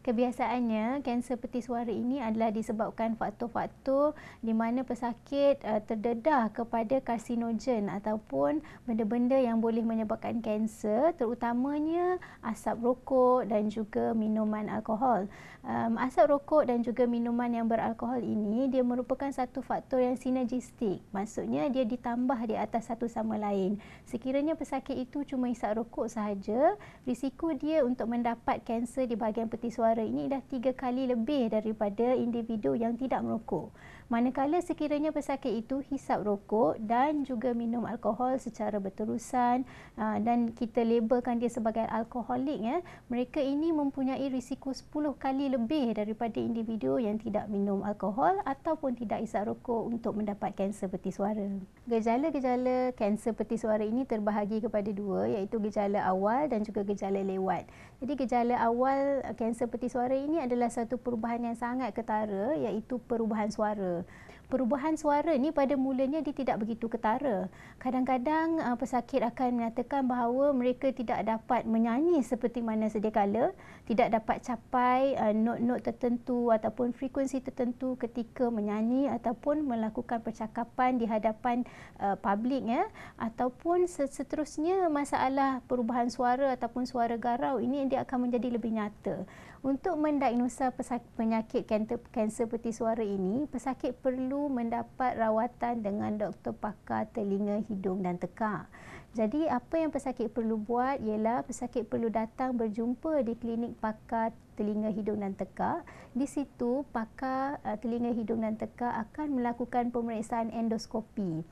Kebiasaannya, kanser peti suara ini adalah disebabkan faktor-faktor di mana pesakit terdedah kepada karsinogen ataupun benda-benda yang boleh menyebabkan kanser, terutamanya asap rokok dan juga minuman alkohol. Asap rokok dan juga minuman yang beralkohol ini dia merupakan satu faktor yang sinergistik. Maksudnya dia ditambah di atas satu sama lain. Sekiranya pesakit itu cuma isap rokok sahaja, risiko dia untuk mendapat kanser di bahagian peti suara ini dah 3 kali lebih daripada individu yang tidak merokok. Manakala sekiranya pesakit itu hisap rokok dan juga minum alkohol secara berterusan dan kita labelkan dia sebagai alkoholik, mereka ini mempunyai risiko 10 kali lebih daripada individu yang tidak minum alkohol ataupun tidak hisap rokok untuk mendapat kanser peti suara. Gejala-gejala kanser peti suara ini terbahagi kepada dua, iaitu gejala awal dan juga gejala lewat. Jadi gejala awal kanser peti suara ini adalah satu perubahan yang sangat ketara, iaitu perubahan suara. Perubahan suara ni pada mulanya dia tidak begitu ketara. Kadang-kadang pesakit akan menyatakan bahawa mereka tidak dapat menyanyi seperti mana sedia kala, tidak dapat capai not-not tertentu ataupun frekuensi tertentu ketika menyanyi ataupun melakukan percakapan di hadapan publik, ataupun seterusnya masalah perubahan suara ataupun suara garau ini dia akan menjadi lebih nyata. Untuk mendiagnosa penyakit kanser peti suara ini, pesakit perlu mendapat rawatan dengan doktor pakar telinga, hidung dan tekak. Jadi apa yang pesakit perlu buat ialah pesakit perlu datang berjumpa di klinik pakar telinga, hidung dan tekak. Di situ pakar telinga, hidung dan tekak akan melakukan pemeriksaan endoskopi.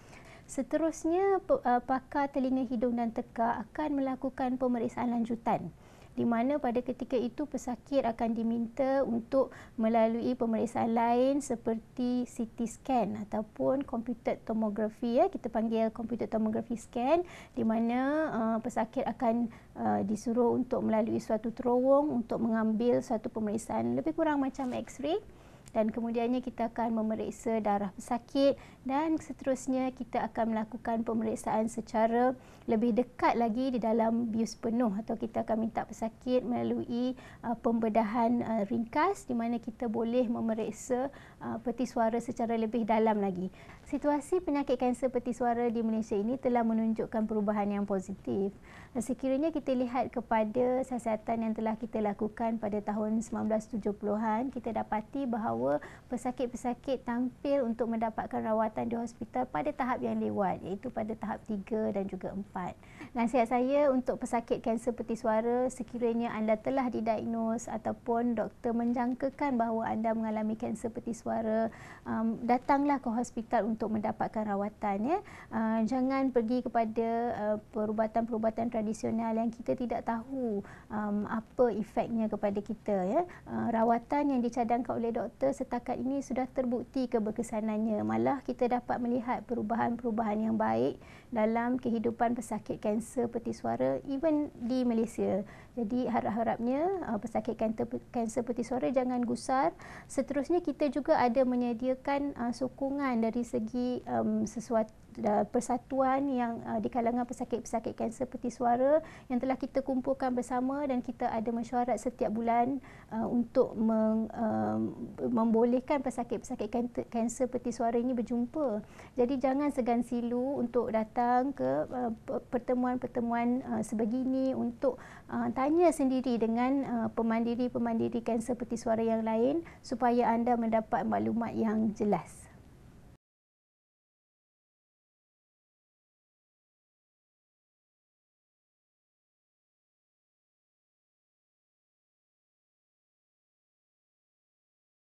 Seterusnya pakar telinga, hidung dan tekak akan melakukan pemeriksaan lanjutan, di mana pada ketika itu pesakit akan diminta untuk melalui pemeriksaan lain seperti CT scan ataupun computed tomography, kita panggil computed tomography scan, di mana pesakit akan disuruh untuk melalui suatu terowong untuk mengambil suatu pemeriksaan lebih kurang macam X-ray, dan kemudiannya kita akan memeriksa darah pesakit dan seterusnya kita akan melakukan pemeriksaan secara lebih dekat lagi di dalam bius penuh, atau kita akan minta pesakit melalui pembedahan ringkas di mana kita boleh memeriksa peti suara secara lebih dalam lagi. Situasi penyakit kanser peti suara di Malaysia ini telah menunjukkan perubahan yang positif. Sekiranya kita lihat kepada siasatan yang telah kita lakukan pada tahun 1970-an, kita dapati bahawa pesakit-pesakit tampil untuk mendapatkan rawatan di hospital pada tahap yang lewat, iaitu pada tahap 3 dan juga 4. Nasihat saya untuk pesakit kanser peti suara, sekiranya anda telah didiagnos ataupun doktor menjangkakan bahawa anda mengalami kanser peti suara, datanglah ke hospital untuk mendapatkan rawatan. Jangan pergi kepada perubatan-perubatan tradisional yang kita tidak tahu apa efeknya kepada kita. Rawatan yang dicadangkan oleh doktor setakat ini sudah terbukti keberkesanannya. Malah kita dapat melihat perubahan-perubahan yang baik dalam kehidupan pesakit kanser peti suara even di Malaysia. Jadi harap-harapnya pesakit kanser peti suara jangan gusar. Seterusnya kita juga ada menyediakan sokongan dari segi sesuatu persatuan yang di kalangan pesakit-pesakit kanser peti suara yang telah kita kumpulkan bersama, dan kita ada mesyuarat setiap bulan untuk membolehkan pesakit-pesakit kanser peti suara ini berjumpa. Jadi jangan segan silu untuk datang ke pertemuan-pertemuan sebegini untuk tanya sendiri dengan pemandiri-pemandiri kanser peti suara yang lain supaya anda mendapat maklumat yang jelas.